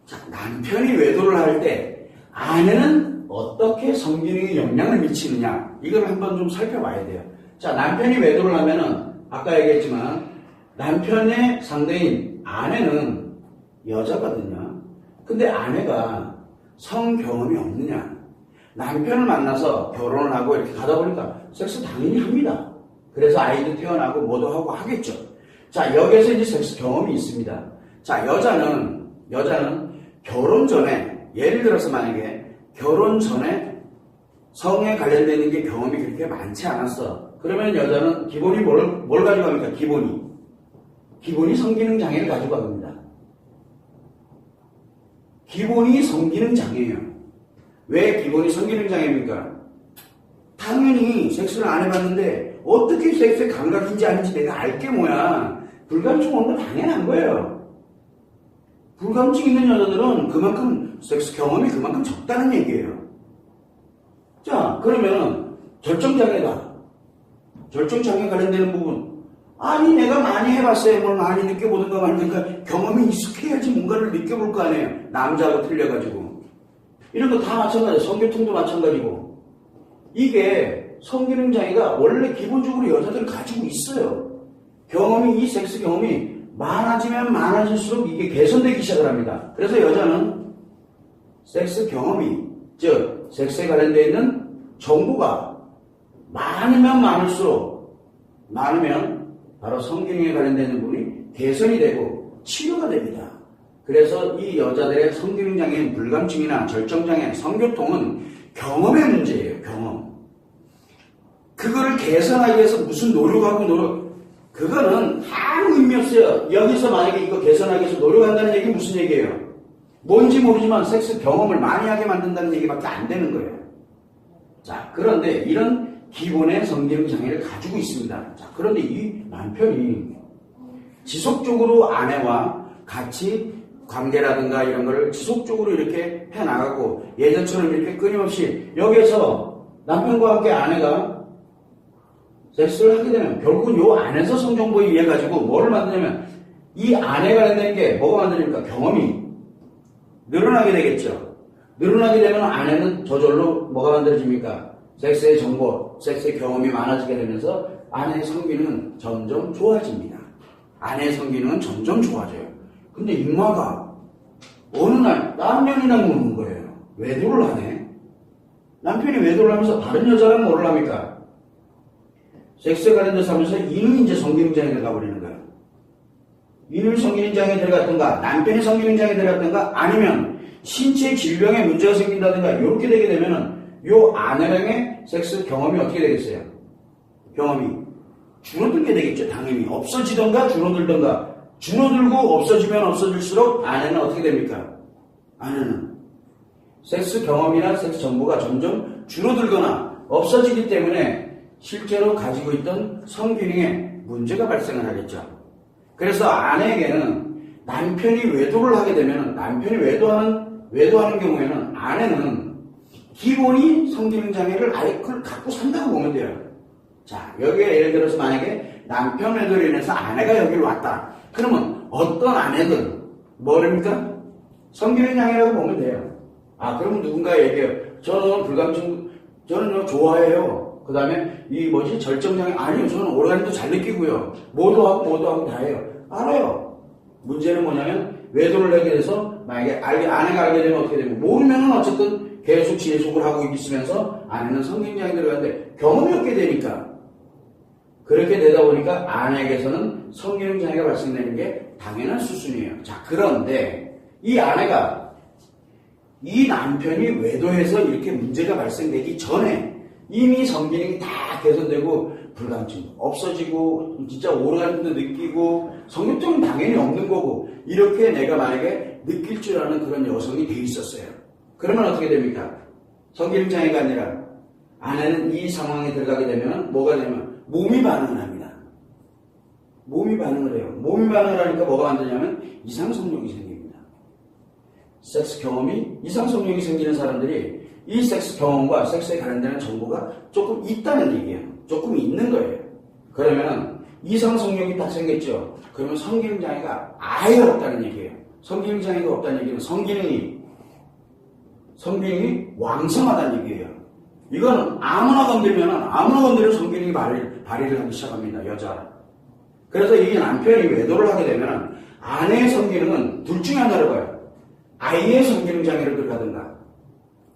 자, 남편이 외도를 할 때 아내는 어떻게 성기능에 영향을 미치느냐, 이걸 한번 좀 살펴봐야 돼요. 자, 남편이 외도를 하면은 아까 얘기했지만 남편의 상대인 아내는 여자거든요. 근데 아내가 성 경험이 없느냐, 남편을 만나서 결혼을 하고 이렇게 가다 보니까 섹스 당연히 합니다. 그래서 아이도 태어나고 뭐도 하고 하겠죠. 자, 여기에서 이제 섹스 경험이 있습니다. 자, 여자는 결혼 전에, 예를 들어서 만약에 결혼 전에 성에 관련되는 게 경험이 그렇게 많지 않았어. 그러면 여자는 기본이 뭘 가지고 갑니까? 기본이 성기능 장애를 가지고 갑니다. 기본이 성기능 장애예요. 왜 기본이 성기능 장애입니까? 당연히 섹스를 안 해봤는데 어떻게 섹스에 감각인지 아닌지 내가 알게 뭐야. 불감증 오는 건 당연한 거예요. 불감증 있는 여자들은 그만큼 섹스 경험이 그만큼 적다는 얘기예요. 자, 그러면 절정장애다. 절정장애 관련되는 부분. 아니, 내가 많이 해봤어요. 뭘 많이 느껴보든가 말든가 경험이 익숙해야지 뭔가를 느껴볼 거 아니에요. 남자하고 틀려가지고. 이런 거 다 마찬가지예요. 성교통도 마찬가지고. 이게 성기능 장애가 원래 기본적으로 여자들은 가지고 있어요. 이 섹스 경험이 많아지면 많아질수록 이게 개선되기 시작을 합니다. 그래서 여자는 섹스 경험이, 즉 섹스에 관련되어 있는 정보가 많으면 바로 성기능에 관련되는 부분이 개선이 되고 치료가 됩니다. 그래서 이 여자들의 성기능 장애인 불감증이나 절정장애, 성교통은 경험의 문제예요. 경험. 그거를 개선하기 위해서 무슨 그거는 아무 의미 없어요. 여기서 만약에 이거 개선하기 위해서 노력한다는 얘기 무슨 얘기예요? 뭔지 모르지만 섹스 경험을 많이 하게 만든다는 얘기밖에 안 되는 거예요. 자, 그런데 이런 기본의 성기능 장애를 가지고 있습니다. 자, 그런데 이 남편이 지속적으로 아내와 같이 관계라든가 이런 거를 지속적으로 이렇게 해나가고 예전처럼 이렇게 끊임없이 여기에서 남편과 함께 아내가 섹스를 하게 되면 결국은 요 안에서 성정보에 의해 가지고 뭐를 만드냐면 이 안에 관련된 게 뭐가 만드니까 경험이 늘어나게 되겠죠. 늘어나게 되면 아내는 저절로 뭐가 만들어집니까? 섹스의 정보, 섹스의 경험이 많아지게 되면서 아내의 성기능은 점점 좋아집니다. 아내의 성기능은 점점 좋아져요. 근데 임마가 어느 날 라면이나 먹는 거예요. 외도를 하네. 남편이 외도를 하면서 다른 여자랑 뭐를 합니까? 섹스에 관련돼서 하면서 이는 이제 성기능장애 들어가버리는 거예요. 이는 성기능장애 들어갔던가, 남편이 성기능장애 들어갔던가, 아니면 신체 질병에 문제가 생긴다든가, 이렇게 되게 되면은, 요 아내랑의 섹스 경험이 어떻게 되겠어요? 경험이 줄어들게 되겠죠, 당연히. 없어지던가, 줄어들던가. 줄어들고 없어지면 없어질수록 아내는 어떻게 됩니까? 아내는 섹스 경험이나 섹스 정보가 점점 줄어들거나 없어지기 때문에 실제로 가지고 있던 성기능에 문제가 발생을 하겠죠. 그래서 아내에게는 남편이 외도를 하게 되면 남편이 외도하는 경우에는 아내는 기본이 성기능 장애를 아예 그걸 갖고 산다고 보면 돼요. 자, 여기에 예를 들어서 만약에 남편 외도로 인해서 아내가 여기를 왔다. 그러면 어떤 아내든 뭐랍니까? 성기능 장애라고 보면 돼요. 아, 그러면 누군가 얘기해요. 저는 불감증, 저는 좋아해요. 그 다음에 절정장애, 아니요, 저는 오르가즘도 잘 느끼고요. 뭐도 하고 다 해요. 알아요. 문제는 뭐냐면 외도를 하게 돼서 만약에 아내가 알게 되면 어떻게 되면 모르면은 어쨌든 계속 지속을 하고 있으면서 아내는 성기능장애 들어가는데 경험이 없게 되니까 그렇게 되다 보니까 아내에게서는 성기능장애가 발생되는 게 당연한 수순이에요. 자, 그런데 이 아내가 이 남편이 외도해서 이렇게 문제가 발생되기 전에 이미 성기능이 다 개선되고 불감증 없어지고 진짜 오르가즘도 느끼고 성욕증은 당연히 없는 거고 이렇게 내가 만약에 느낄 줄 아는 그런 여성이 돼 있었어요. 그러면 어떻게 됩니까? 성기능 장애가 아니라 아내는 이 상황에 들어가게 되면 뭐가 되면 몸이 반응을 합니다. 몸이 반응을 해요. 몸이 반응을 하니까 뭐가 만드냐면 이상성욕이 생깁니다. 섹스 경험이 이상성욕이 생기는 사람들이 이 섹스 경험과 섹스에 관련되는 정보가 조금 있다는 얘기예요. 조금 있는 거예요. 그러면 이상성욕이 딱 생겼죠. 그러면 성기능 장애가 아예 없다는 얘기예요. 성기능 장애가 없다는 얘기는 성기능이 왕성하다는 얘기예요. 이건 아무나 건드리면 성기능이 발휘를 하기 시작합니다. 여자. 그래서 이 남편이 외도를 하게 되면 아내의 성기능은 둘 중에 하나로 가요. 아이의 성기능 장애를 들어가든가.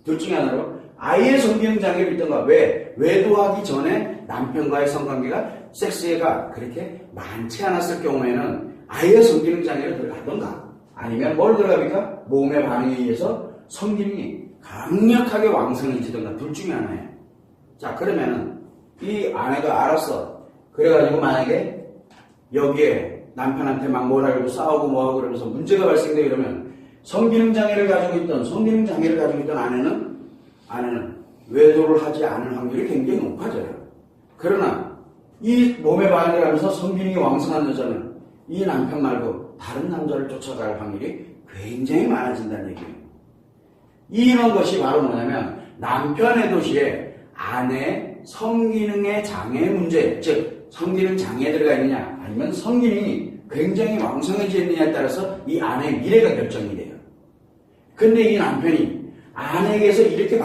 둘 중에 하나로 아이의 성기능 장애를 있던가. 왜? 외도하기 전에 남편과의 성관계가 섹스가 그렇게 많지 않았을 경우에는 아이의 성기능 장애를 들어가던가. 아니면 뭘 들어갑니까? 몸의 반응에 의해서 성기능이 강력하게 왕성해지던가. 둘 중에 하나예요. 자, 그러면은 이 아내가 알았어. 그래가지고 만약에 여기에 남편한테 막 뭐라고 싸우고 뭐하고 그러면서 문제가 발생되고 이러면 성기능 장애를 가지고 있던 아내는 외도를 하지 않을 확률이 굉장히 높아져요. 그러나 이 몸의 반응을 하면서 성기능이 왕성한 여자는 이 남편 말고 다른 남자를 쫓아갈 확률이 굉장히 많아진다는 얘기예요. 이런 것이 바로 뭐냐면 남편의 도시에 아내의 성기능의 장애 문제, 즉 성기능 장애에 들어가 있느냐 아니면 성기능이 굉장히 왕성해지느냐에 따라서 이 아내의 미래가 결정이 돼요. 근데 이 남편이 아내에게서 이렇게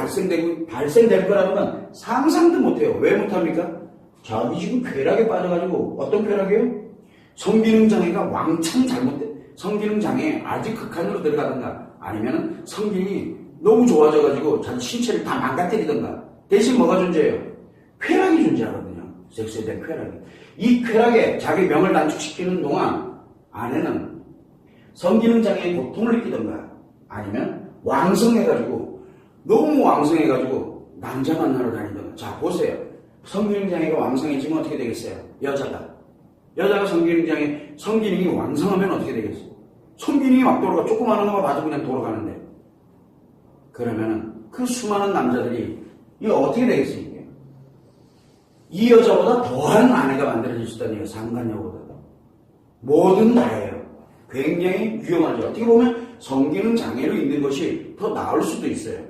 발생될 거라는 건 상상도 못해요. 왜 못합니까? 자기 지금 쾌락에 빠져가지고 어떤 쾌락이에요? 성기능 장애가 왕창 성기능 장애에 아주 극한으로 들어가든가 아니면 성기능이 너무 좋아져가지고 자기 신체를 다 망가뜨리든가. 대신 뭐가 존재해요? 쾌락이 존재하거든요. 섹스에 대한 쾌락이. 이 쾌락에 자기 명을 단축시키는 동안 아내는 성기능 장애의 고통을 느끼든가 아니면 너무 왕성해가지고 남자 만나러 다니든가. 자, 보세요. 성기능 장애가 왕성해지면 어떻게 되겠어요? 여자가 성기능이 왕성하면 어떻게 되겠어요? 성기능이 막 돌아가. 조그마한 거만 봐도 그냥 돌아가는데. 그러면은 그 수많은 남자들이 이거 어떻게 되겠습니까? 이 여자보다 더한 아내가 만들어질 수 있다는 얘기예요. 상간녀보다. 뭐든 다예요. 굉장히 위험하죠. 어떻게 보면 성기능 장애로 있는 것이 더 나을 수도 있어요.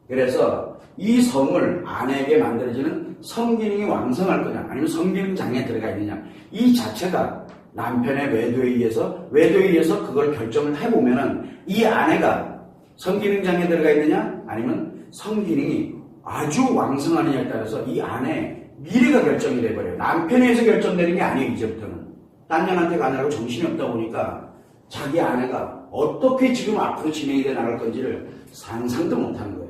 그래서 이 성을 아내에게 만들어지는 성기능이 왕성할 거냐 아니면 성기능 장애에 들어가 있느냐 이 자체가 남편의 외도에 의해서 그걸 결정을 해보면은 이 아내가 성기능 장애에 들어가 있느냐 아니면 성기능이 아주 왕성하느냐에 따라서 이 아내의 미래가 결정이 돼버려요. 남편에 의해서 결정되는 게 아니에요. 이제부터는. 딴 년한테 가느라고 정신이 없다 보니까 자기 아내가 어떻게 지금 앞으로 진행이 돼 나갈 건지를 상상도 못하는 거예요.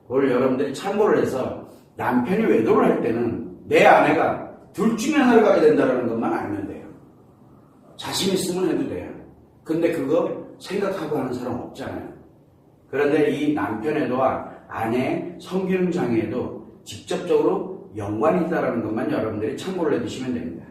그걸 여러분들이 참고를 해서 남편이 외도를 할 때는 내 아내가 둘 중에 하나를 가게 된다는 것만 알면 돼요. 자신 있으면 해도 돼요. 근데 그거 생각하고 하는 사람 없잖아요. 그런데 이 남편의 외도와 아내의 성기능 장애에도 직접적으로 연관이 있다는 것만 여러분들이 참고를 해두시면 됩니다.